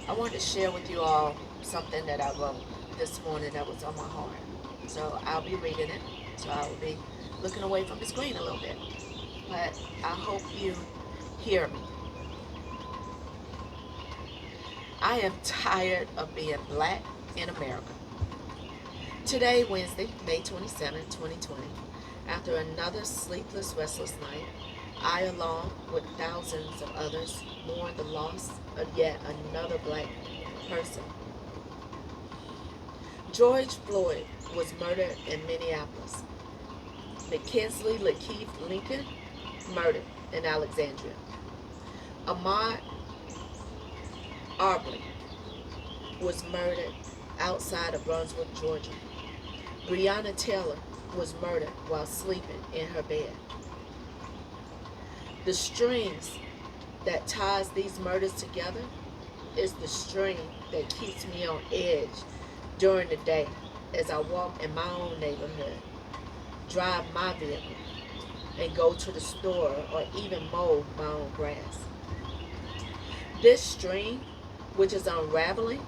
I wanted to share with you all something that I wrote this morning that was on my heart. So I'll be reading it. So I will be looking away from the screen a little bit. But I hope you hear me. I am tired of being black in America. Today, Wednesday, May 27, 2020, after another sleepless, restless night, I, along with thousands of others, mourn the loss of yet another black person. George Floyd was murdered in Minneapolis. McKinley Lakeith Lincoln, murdered in Alexandria. Ahmaud Arbery was murdered outside of Brunswick, Georgia. Breonna Taylor was murdered while sleeping in her bed. The strings that ties these murders together is the string that keeps me on edge during the day as I walk in my own neighborhood, drive my vehicle, and go to the store or even mow my own grass. This string, which is unraveling,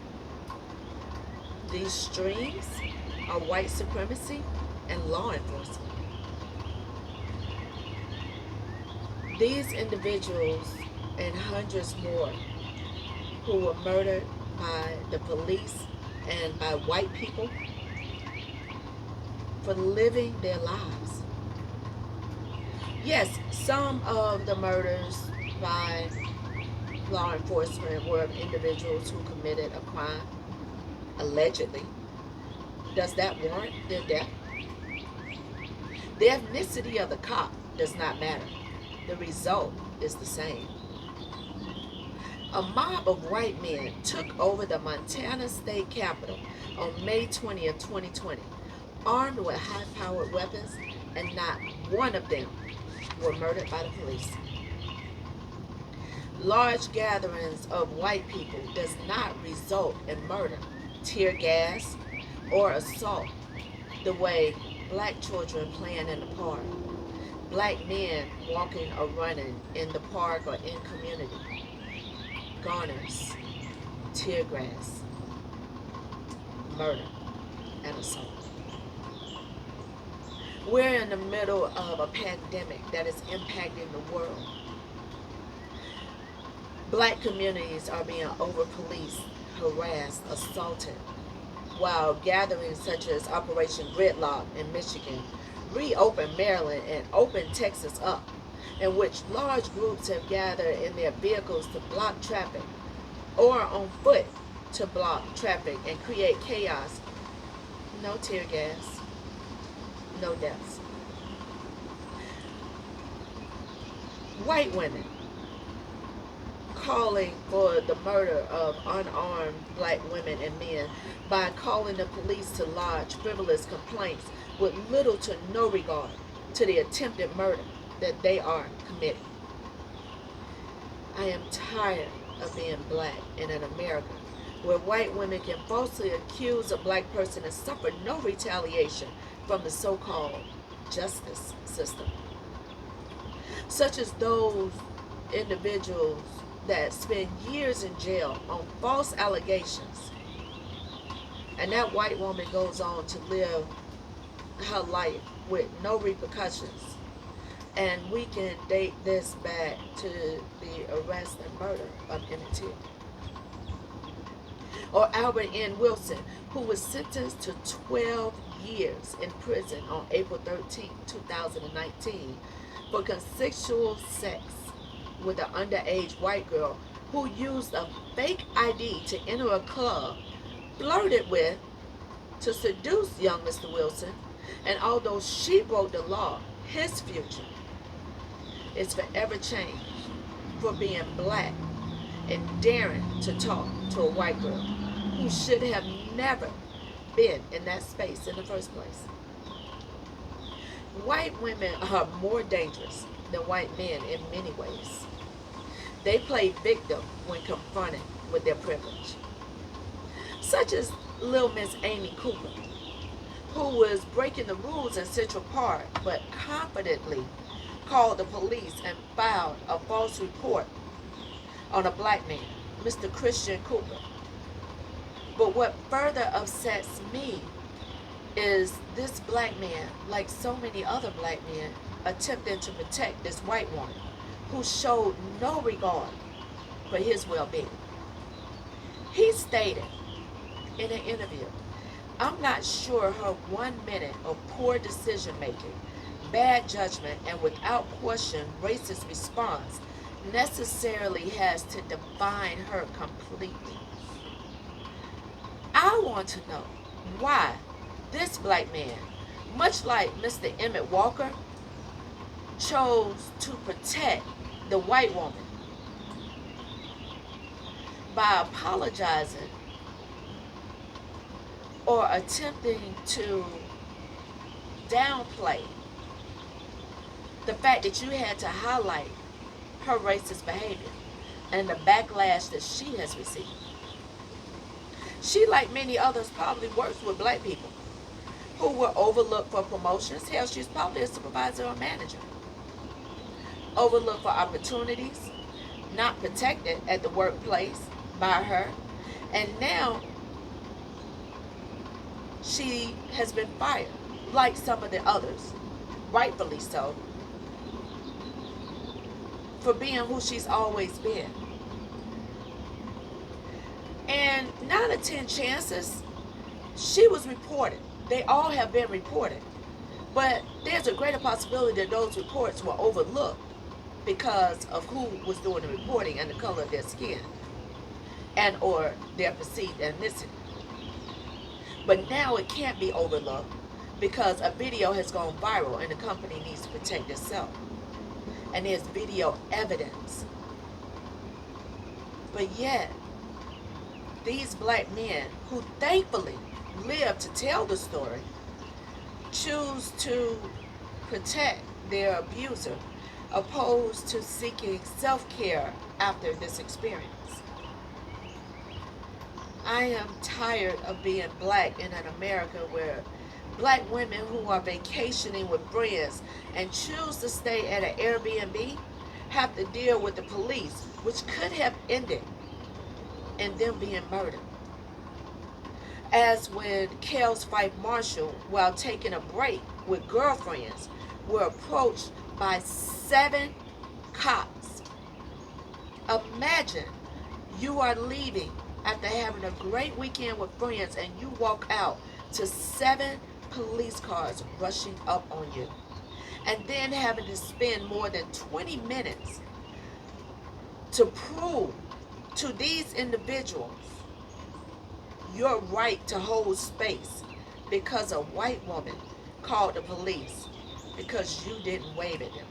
these strings are white supremacy and law enforcement. These individuals and hundreds more who were murdered by the police and by white people for living their lives. Yes, some of the murders by law enforcement were of individuals who committed a crime, allegedly. Does that warrant their death? The ethnicity of the cop does not matter. The result is the same. A mob of white men took over the Montana State Capitol on May 20th, 2020, armed with high-powered weapons, and not one of them were murdered by the police. Large gatherings of white people does not result in murder, tear gas, or assault the way black children playing in the park, black men walking or running in the park or in community, garners, tear gas, murder, and assault. We're in the middle of a pandemic that is impacting the world. Black communities are being over-policed, harassed, assaulted, while gatherings such as Operation Gridlock in Michigan, Reopen Maryland, and Open Texas Up, in which large groups have gathered in their vehicles to block traffic or on foot to block traffic and create chaos. No tear gas, no deaths. White women calling for the murder of unarmed black women and men by calling the police to lodge frivolous complaints with little to no regard to the attempted murder that they are committing. I am tired of being black in an America where white women can falsely accuse a black person and suffer no retaliation from the so-called justice system, such as those individuals that spend years in jail on false allegations, and that white woman goes on to live her life with no repercussions. And we can date this back to the arrest and murder of Emmett Till. Or Albert N. Wilson, who was sentenced to 12 years in prison on April 13, 2019 for consensual sex with an underage white girl who used a fake ID to enter a club, flirted with, to seduce young Mr. Wilson, and although she broke the law, his future is forever changed for being black and daring to talk to a white girl who should have never been in that space in the first place. White women are more dangerous than white men in many ways. They play victim when confronted with their privilege, such as Little Miss Amy Cooper, who was breaking the rules in Central Park but confidently called the police and filed a false report on a black man Mr. Christian Cooper. But what further upsets me is this black man, like so many other black men, attempting to protect this white woman who showed no regard for his well-being. He stated in an interview, "I'm not sure her 1 minute of poor decision making, bad judgment, and without question racist response necessarily has to define her completely." I want to know why this black man, much like Mr. Emmett Walker, chose to protect the white woman by apologizing or attempting to downplay the fact that you had to highlight her racist behavior and the backlash that she has received. She, like many others, probably works with black people who were overlooked for promotions. Hell, she's probably a supervisor or manager. Overlooked for opportunities, not protected at the workplace by her. And now she has been fired, like some of the others, rightfully so, for being who she's always been. And 9 out of 10 chances, she was reported. They all have been reported. But there's a greater possibility that those reports were overlooked because of who was doing the reporting and the color of their skin and or their perceived ethnicity. But now it can't be overlooked because a video has gone viral and the company needs to protect itself. And there's video evidence. But yet, these black men who thankfully live to tell the story choose to protect their abuser opposed to seeking self-care after this experience. I am tired of being black in an America where black women who are vacationing with friends and choose to stay at an Airbnb have to deal with the police, which could have ended in them being murdered. As when Kel's Fife Marshall, while taking a break with girlfriends, were approached by 7 cops. Imagine you are leaving after having a great weekend with friends and you walk out to 7 police cars rushing up on you. And then having to spend more than 20 minutes to prove to these individuals your right to hold space because a white woman called the police because you didn't wave at them.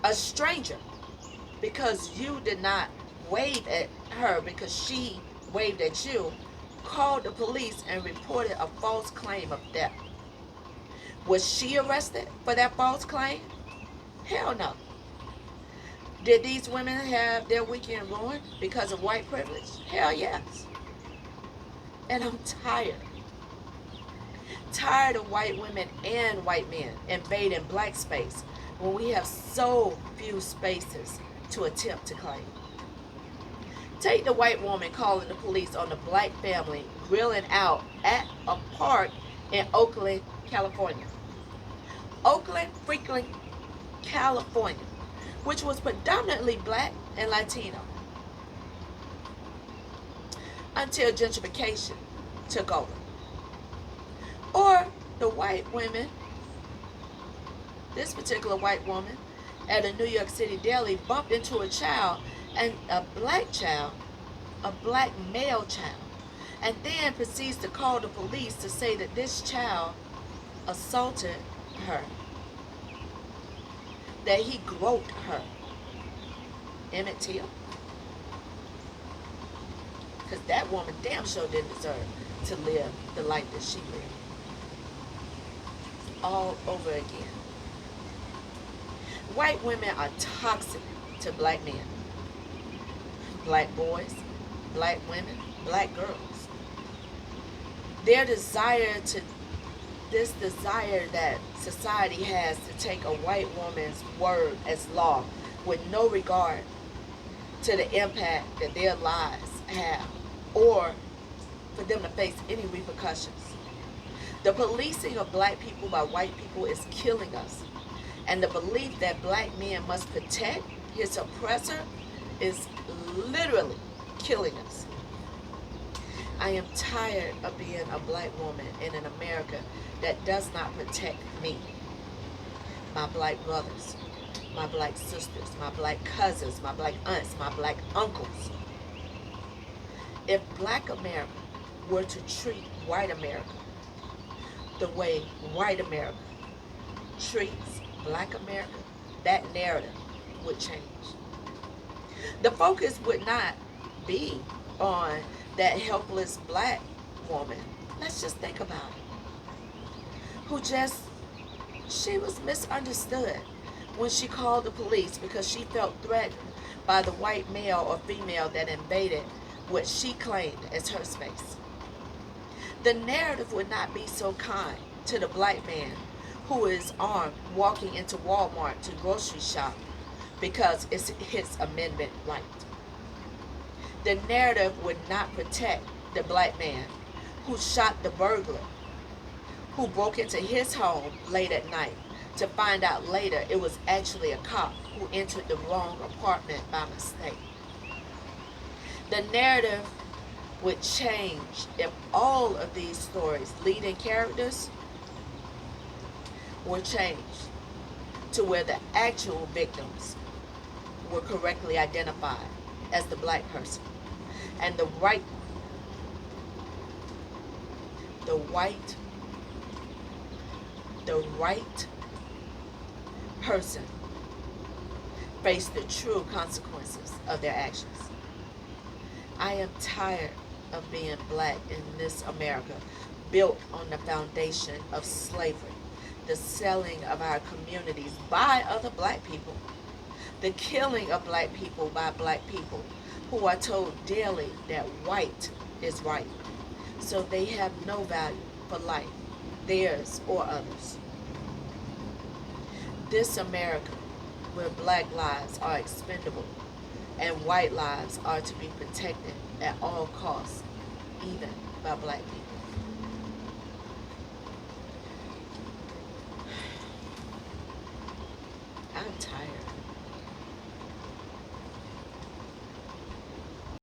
A stranger, because you did not wave at her because she waved at you, called the police and reported a false claim of theft. Was she arrested for that false claim? Hell no. Did these women have their weekend ruined because of white privilege? Hell yes. And I'm tired. Tired of white women and white men invading black space when we have so few spaces to attempt to claim. Take the white woman calling the police on the black family grilling out at a park in Oakland, California. Oakland, freaking California, which was predominantly black and Latino until gentrification took over. Or the white women, this particular white woman at a New York City deli bumped into a child, and a black male child, and then proceeds to call the police to say that this child assaulted her, that he groped her. Emmett Till. Because that woman damn sure didn't deserve to live the life that she lived. All over again. White women are toxic to black men, black boys, black women, black girls. This desire that society has to take a white woman's word as law with no regard to the impact that their lives have, or for them to face any repercussions. The policing of black people by white people is killing us. And the belief that black men must protect his oppressor is literally killing us. I am tired of being a black woman in an America that does not protect me, my black brothers, my black sisters, my black cousins, my black aunts, my black uncles. If black America were to treat white America the way white America treats black America, that narrative would change. The focus would not be on that helpless black woman. Let's just think about it. She was misunderstood when she called the police because she felt threatened by the white male or female that invaded what she claimed as her space. The narrative would not be so kind to the black man who is armed walking into Walmart to grocery shop because it's his amendment right. The narrative would not protect the black man who shot the burglar, who broke into his home late at night to find out later it was actually a cop who entered the wrong apartment by mistake. The narrative would change if all of these stories' leading characters were changed to where the actual victims were correctly identified as the black person, and the white person faced the true consequences of their actions. I am tired of being black in this America built on the foundation of slavery, the selling of our communities by other black people, the killing of black people by black people who are told daily that white is right, so they have no value for life, theirs or others. This America, where black lives are expendable and white lives are to be protected at all costs, even by black people.